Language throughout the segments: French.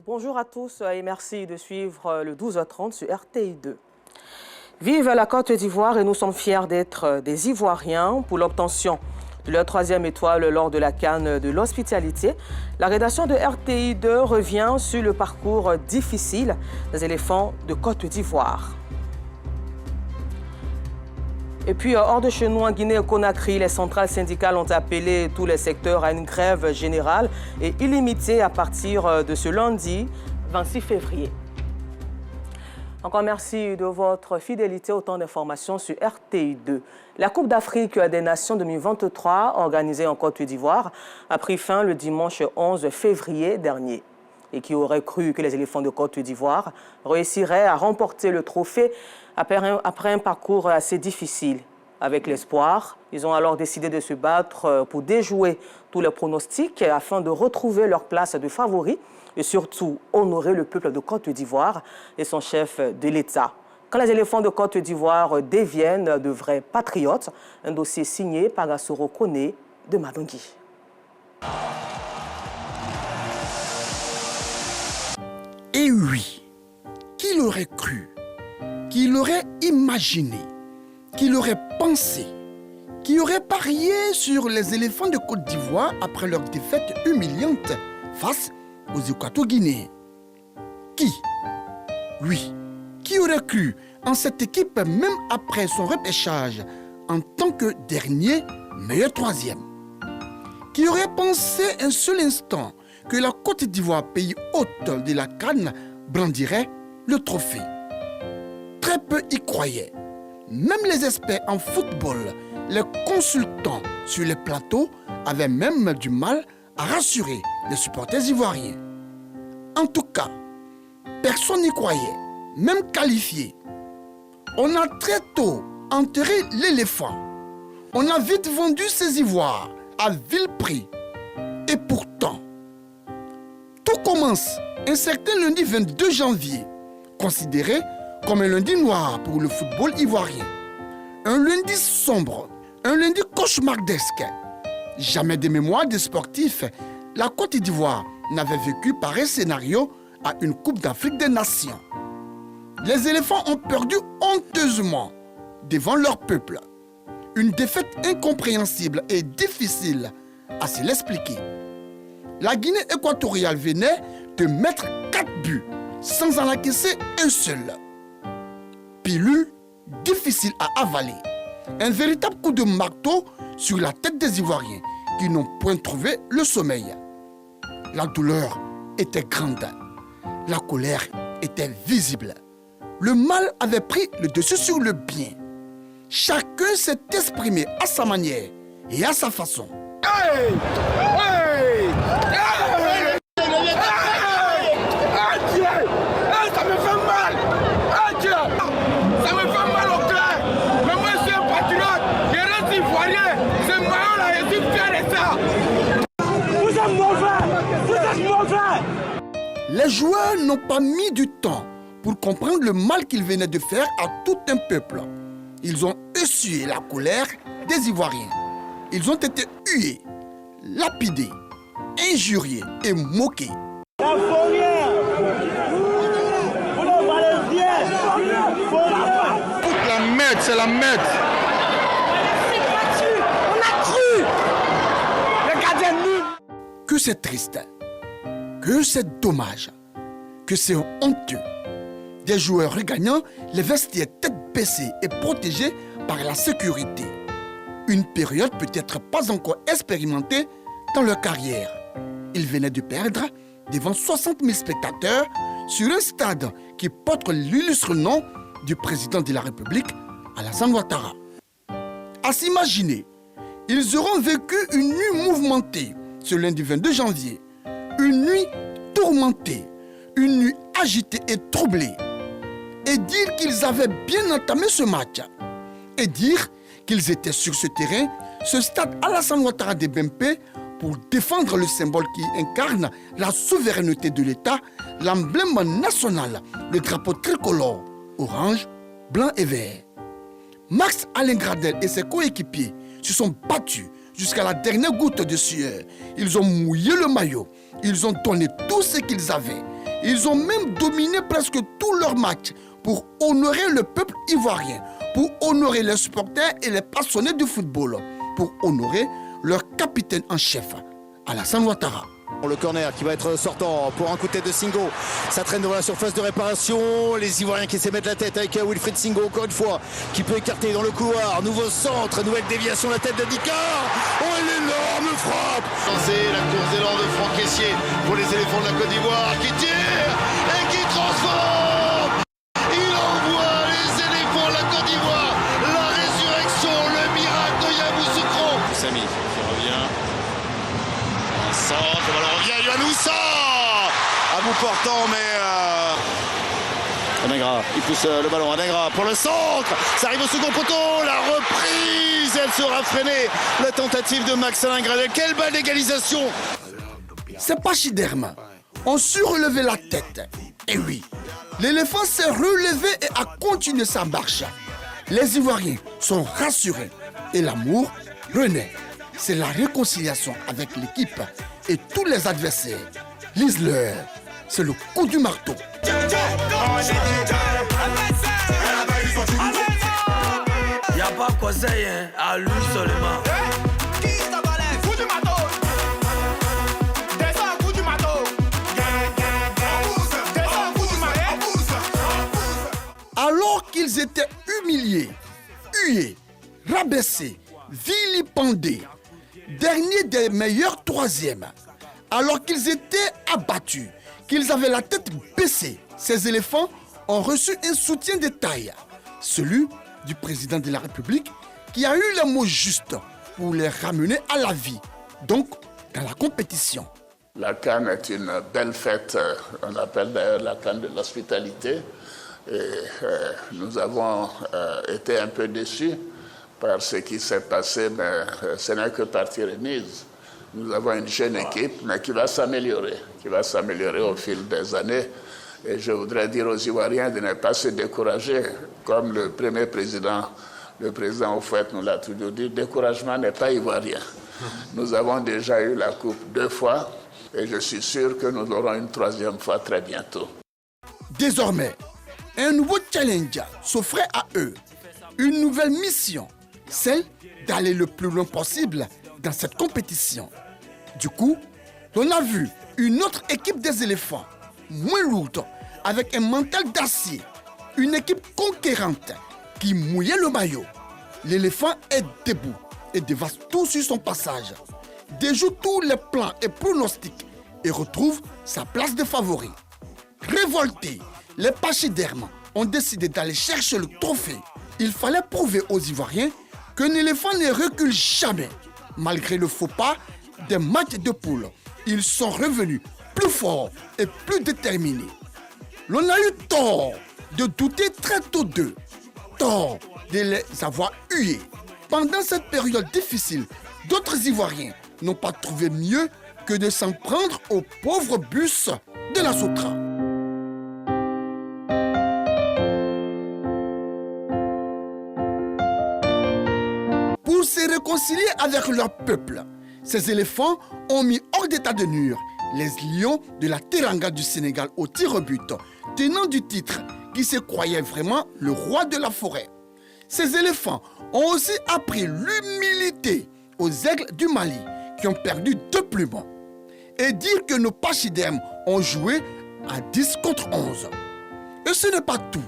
Bonjour à tous et merci de suivre le 12h30 sur RTI2. Vive la Côte d'Ivoire et nous sommes fiers d'être des Ivoiriens pour l'obtention de leur 3e étoile lors de la CAN de l'hospitalité. La rédaction de RTI2 revient sur le parcours difficile des éléphants de Côte d'Ivoire. Et puis, hors de chez nous, en Guinée-Conakry, les centrales syndicales ont appelé tous les secteurs à une grève générale et illimitée à partir de ce lundi 26 février. Encore merci de votre fidélité. Autant d'informations sur RTI2. La Coupe d'Afrique des Nations 2023, organisée en Côte d'Ivoire, a pris fin le dimanche 11 février dernier. Et qui aurait cru que les éléphants de Côte d'Ivoire réussiraient à remporter le trophée après un parcours assez difficile. Avec l'espoir, ils ont alors décidé de se battre pour déjouer tous les pronostics afin de retrouver leur place de favoris et surtout honorer le peuple de Côte d'Ivoire et son chef de l'État. Quand les éléphants de Côte d'Ivoire deviennent de vrais patriotes, un dossier signé par Assoro Kone de Madangui. Et oui, qui l'aurait cru, qui l'aurait imaginé, qui l'aurait pensé, qui aurait parié sur les éléphants de Côte d'Ivoire après leur défaite humiliante face aux Équato-Guinéens? Qui? Oui, qui aurait cru en cette équipe même après son repêchage en tant que dernier meilleur 3e? Qui aurait pensé un seul instant que la Côte d'Ivoire, pays hôte de la CAN, brandirait le trophée? Très peu y croyaient. Même les experts en football, les consultants sur les plateaux avaient même du mal à rassurer les supporters ivoiriens. En tout cas, personne n'y croyait, même qualifié. On a très tôt enterré l'éléphant. On a vite vendu ces ivoires à vil prix. Et pourtant, tout commence un certain lundi 22 janvier, considéré comme un lundi noir pour le football ivoirien. Un lundi sombre, un lundi cauchemardesque. Jamais de mémoire des sportifs, la Côte d'Ivoire n'avait vécu pareil scénario à une Coupe d'Afrique des Nations. Les éléphants ont perdu honteusement devant leur peuple. Une défaite incompréhensible et difficile à se l'expliquer. La Guinée équatoriale venait de mettre 4 buts sans en encaisser un seul. Pilule difficile à avaler. Un véritable coup de marteau sur la tête des Ivoiriens qui n'ont point trouvé le sommeil. La douleur était grande. La colère était visible. Le mal avait pris le dessus sur le bien. Chacun s'est exprimé à sa manière et à sa façon. Hey! Hey! Hey! Ça me fait mal! Ça me fait mal au cœur! Mais moi je suis un patriote, je reste ivoirien, ce maillot-là, je suis fier de ça! Vous êtes mauvais! Vous êtes mauvais! Les joueurs n'ont pas mis du temps pour comprendre le mal qu'ils venaient de faire à tout un peuple. Ils ont essuyé la colère des Ivoiriens. Ils ont été hués, lapidés, injuriés et moqués. La fourrière! Vous ne valez rien! Toute la merde, c'est la merde! C'est battu! On a cru! Le gardien nul! Que c'est triste, que c'est dommage, que c'est honteux. Des joueurs regagnant les vestiaires tête baissée et protégés par la sécurité. Une période peut-être pas encore expérimentée dans leur carrière. Ils venaient de perdre devant 60 000 spectateurs sur un stade qui porte l'illustre nom du président de la République, Alassane Ouattara. À s'imaginer, ils auront vécu une nuit mouvementée ce lundi 22 janvier. Une nuit tourmentée, une nuit agitée et troublée. Et dire qu'ils avaient bien entamé ce match. Et dire qu'ils étaient sur ce terrain, ce stade Alassane Ouattara de Bempé, pour défendre le symbole qui incarne la souveraineté de l'État, l'emblème national, le drapeau tricolore, orange, blanc et vert. Max Alain Gradel et ses coéquipiers se sont battus jusqu'à la dernière goutte de sueur. Ils ont mouillé le maillot. Ils ont donné tout ce qu'ils avaient. Ils ont même dominé presque tous leurs matchs pour honorer le peuple ivoirien, pour honorer les supporters et les passionnés du football, pour honorer leur capitaine en chef, Alassane Ouattara. Le corner qui va être sortant pour un coup de tête de Singo. Ça traîne devant la surface de réparation. Les Ivoiriens qui essaient de mettre la tête avec Wilfried Singo, encore une fois, qui peut écarter dans le couloir. Nouveau centre, nouvelle déviation, la tête de Dicard. Oh, l'énorme frappe. C'est la course d'élan de Franck Caissier pour les éléphants de la Côte d'Ivoire qui tire et qui transforme. Il envoie les éléphants de la Côte d'Ivoire. La résurrection, le miracle de Yamoussoukro. Samy qui revient. Centre, le ballon revient, Yohanoussa à bout portant, mais Adengra, il pousse le ballon, Adengra pour le centre, ça arrive au second poteau, la reprise, elle sera freinée, la tentative de Max Alain Gradel, quelle balle d'égalisation. Ces pachydermes ont su relever la tête. Et oui, l'éléphant s'est relevé et a continué sa marche. Les Ivoiriens sont rassurés et l'amour renaît. C'est la réconciliation avec l'équipe et tous les adversaires. Lise-leur, c'est le coup du marteau. Y a pas conseil, hein, à lui seulement. Alors qu'ils étaient humiliés, hués, rabaissés, vilipendés, dernier des meilleurs troisièmes, alors qu'ils étaient abattus, qu'ils avaient la tête baissée, ces éléphants ont reçu un soutien de taille, celui du président de la République qui a eu les mots justes pour les ramener à la vie, donc dans la compétition. La CAN est une belle fête, on appelle d'ailleurs la CAN de l'hospitalité, et nous avons été un peu déçus par ce qui s'est passé, mais ce n'est que partie remise. Nous avons une jeune équipe, mais qui va s'améliorer au fil des années. Et je voudrais dire aux Ivoiriens de ne pas se décourager. Comme le premier président, le président Houphouët nous l'a toujours dit, le découragement n'est pas ivoirien. Nous avons déjà eu la coupe 2 fois et je suis sûr que nous l'aurons une 3e fois très bientôt. Désormais, un nouveau challenge s'offrait à eux, une nouvelle mission, celle d'aller le plus loin possible dans cette compétition. Du coup, on a vu une autre équipe des éléphants, moins lourde, avec un mental d'acier, une équipe conquérante qui mouillait le maillot. L'éléphant est debout et dévaste tout sur son passage, déjoue tous les plans et pronostics et retrouve sa place de favori. Révoltés, les pachydermes ont décidé d'aller chercher le trophée. Il fallait prouver aux Ivoiriens qu'un éléphant ne recule jamais. Malgré le faux pas des matchs de poule, ils sont revenus plus forts et plus déterminés. L'on a eu tort de douter très tôt d'eux, tort de les avoir hués. Pendant cette période difficile, d'autres Ivoiriens n'ont pas trouvé mieux que de s'en prendre au pauvre bus de la Sotra. Pour se réconcilier avec leur peuple, ces éléphants ont mis hors d'état de nuire les lions de la Teranga du Sénégal au tir au but, tenant du titre qui se croyait vraiment le roi de la forêt. Ces éléphants ont aussi appris l'humilité aux aigles du Mali qui ont perdu 2 plumes. Et dire que nos pachydermes ont joué à 10 contre 11. Et ce n'est pas tout.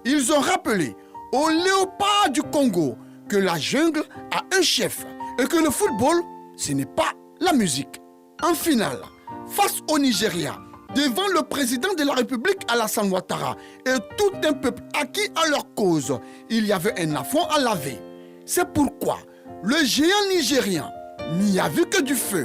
Ils ont rappelé aux léopards du Congo que la jungle a un chef et que le football, ce n'est pas la musique. En finale, face au Nigeria, devant le président de la République Alassane Ouattara et tout un peuple acquis à leur cause, il y avait un affront à laver. C'est pourquoi le géant nigérien n'y a vu que du feu.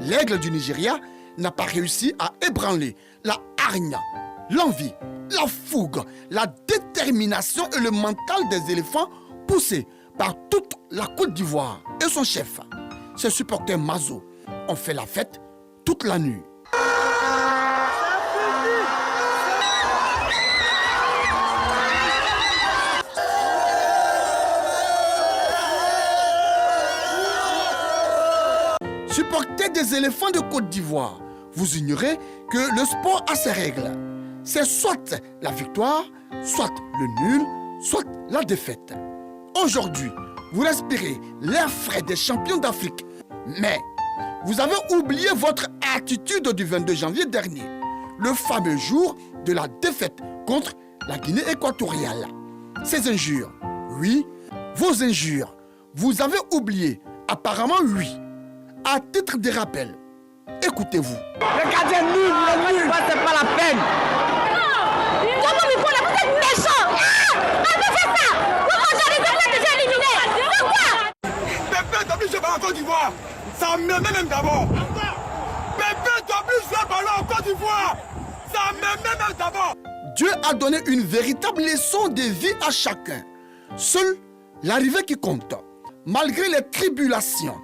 L'aigle du Nigeria n'a pas réussi à ébranler la hargne, l'envie, la fougue, la détermination et le mental des éléphants poussés par toute la Côte d'Ivoire et son chef. Ses supporters Mazo ont fait la fête toute la nuit. Supporters des éléphants de Côte d'Ivoire, vous ignorez que le sport a ses règles. C'est soit la victoire, soit le nul, soit la défaite. Aujourd'hui, vous respirez l'air frais des champions d'Afrique. Mais vous avez oublié votre attitude du 22 janvier dernier, le fameux jour de la défaite contre la Guinée équatoriale. Ces injures, oui, vos injures, vous avez oublié, apparemment oui. À titre de rappel, écoutez-vous. Le gardien nul, c'est pas la peine. Comment vous êtes méchant? Avez fait ça? Pourquoi j'arrive à être déjà éliminé? Pourquoi? Pépé doit plus jouer en Côte d'Ivoire. Ça m'aimait même d'abord. Pépé doit plus jouer ballon en Côte d'Ivoire. Ça m'aimait même d'abord. Dieu a donné une véritable leçon de vie à chacun. Seule l'arrivée qui compte. Malgré les tribulations,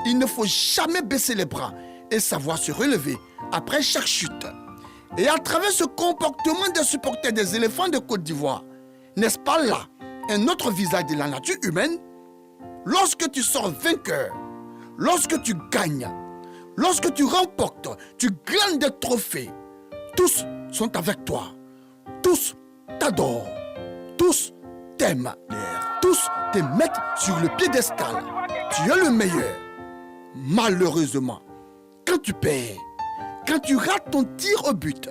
il ne faut jamais baisser les bras et savoir se relever après chaque chute. Et à travers ce comportement des supporters des éléphants de Côte d'Ivoire, n'est-ce pas là un autre visage de la nature humaine? Lorsque tu sors vainqueur, lorsque tu gagnes, lorsque tu remportes, tu glanes des trophées, tous sont avec toi. Tous t'adorent. Tous t'aiment. Tous te mettent sur le piédestal. Tu es le meilleur. Malheureusement, quand tu perds, quand tu rates ton tir au but,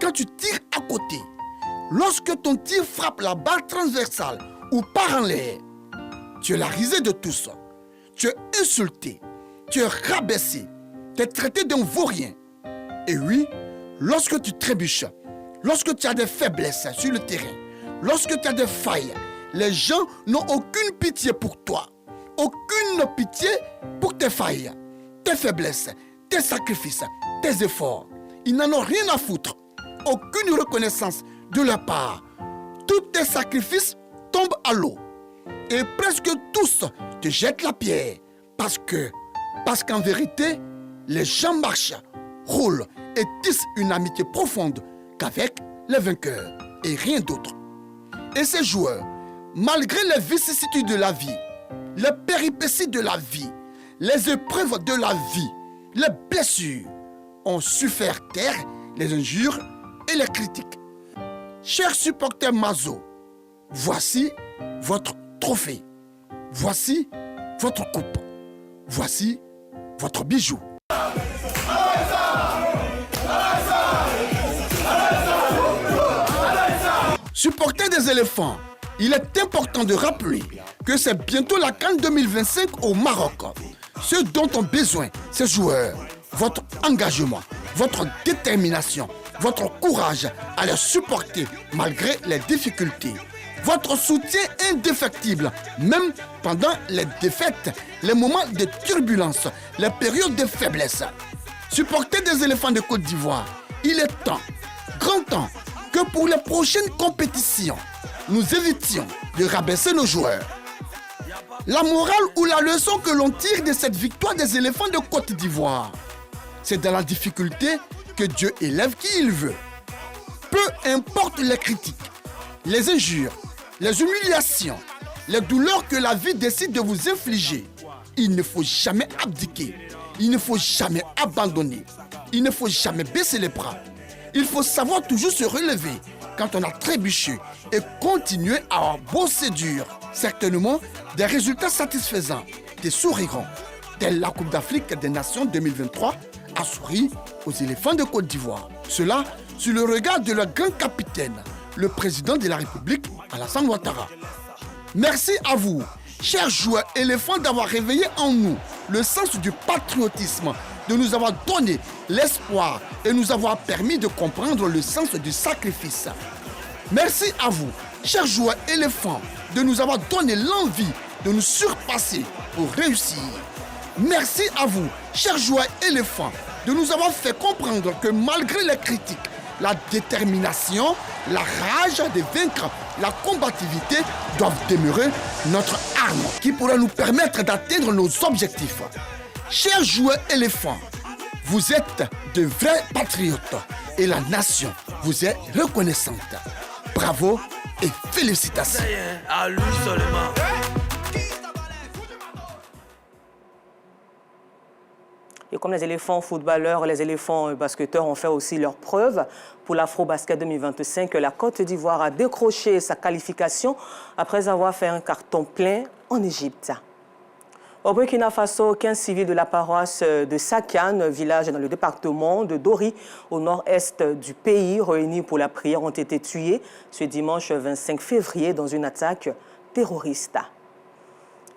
quand tu tires à côté, lorsque ton tir frappe la barre transversale ou part en l'air, tu es la risée de tous. Tu es insulté, tu es rabaissé, tu es traité d'un vaurien. Et oui, lorsque tu trébuches, lorsque tu as des faiblesses sur le terrain, lorsque tu as des failles, les gens n'ont aucune pitié pour toi. Aucune pitié pour tes failles, tes faiblesses, tes sacrifices, tes efforts. Ils n'en ont rien à foutre. Aucune reconnaissance de leur part. Tous tes sacrifices tombent à l'eau. Et presque tous te jettent la pierre. Parce qu'en vérité, les gens marchent, roulent et tissent une amitié profonde qu'avec les vainqueurs et rien d'autre. Et ces joueurs, malgré les vicissitudes de la vie, les péripéties de la vie, les épreuves de la vie, les blessures, ont su faire taire les injures et les critiques. Chers supporters Mazo, voici votre trophée. Voici votre coupe. Voici votre bijou. Supporters des éléphants, il est important de rappeler que c'est bientôt la CAN 2025 au Maroc. Ce dont ont besoin ces joueurs, votre engagement, votre détermination, votre courage à les supporter malgré les difficultés. Votre soutien indéfectible, même pendant les défaites, les moments de turbulence, les périodes de faiblesse. Supporters des éléphants de Côte d'Ivoire, il est temps, grand temps, que pour les prochaines compétitions, nous évitions de rabaisser nos joueurs. La morale ou la leçon que l'on tire de cette victoire des éléphants de Côte d'Ivoire, c'est dans la difficulté que Dieu élève qui il veut. Peu importe les critiques, les injures, les humiliations, les douleurs que la vie décide de vous infliger, il ne faut jamais abdiquer, il ne faut jamais abandonner, il ne faut jamais baisser les bras. Il faut savoir toujours se relever quand on a trébuché et continuer à bosser dur. Certainement, des résultats satisfaisants, des souriront, telle la Coupe d'Afrique des Nations 2023 a souri aux éléphants de Côte d'Ivoire. Cela sur le regard de leur grand capitaine, le président de la République, Alassane Ouattara. Merci à vous, chers joueurs éléphants, d'avoir réveillé en nous le sens du patriotisme, de nous avoir donné l'espoir et nous avoir permis de comprendre le sens du sacrifice. Merci à vous, chers joueurs éléphants, de nous avoir donné l'envie de nous surpasser pour réussir. Merci à vous, chers joueurs éléphants, de nous avoir fait comprendre que malgré les critiques, la détermination, la rage de vaincre, la combativité doivent demeurer notre arme qui pourra nous permettre d'atteindre nos objectifs. Chers joueurs éléphants, vous êtes de vrais patriotes et la nation vous est reconnaissante. Bravo et félicitations. À lui seulement. comme les éléphants footballeurs, les éléphants basketteurs ont fait aussi leurs preuves pour l'Afro-Basket 2025. La Côte d'Ivoire a décroché sa qualification après avoir fait un carton plein en Égypte. Au Burkina Faso, 15 civils de la paroisse de Sakane, village dans le département de Dori, au nord-est du pays, réunis pour la prière, ont été tués ce dimanche 25 février dans une attaque terroriste.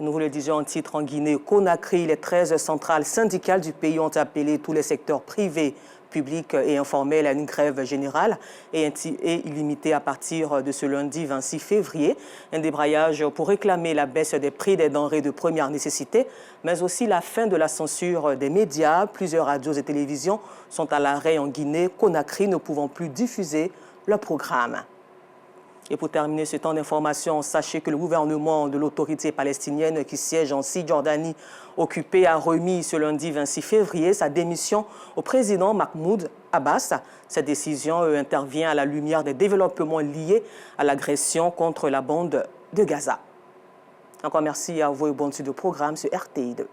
Nous vous le disions en titre en Guinée-Conakry, les 13 centrales syndicales du pays ont appelé tous les secteurs privés, publics et informels à une grève générale et illimitée à partir de ce lundi 26 février. Un débrayage pour réclamer la baisse des prix des denrées de première nécessité, mais aussi la fin de la censure des médias. Plusieurs radios et télévisions sont à l'arrêt en Guinée-Conakry, ne pouvant plus diffuser leur programme. Et pour terminer ce temps d'information, sachez que le gouvernement de l'autorité palestinienne qui siège en Cisjordanie occupée a remis ce lundi 26 février sa démission au président Mahmoud Abbas. Cette décision intervient à la lumière des développements liés à l'agression contre la bande de Gaza. Encore merci à vous et bonne suite de programme sur RTI2.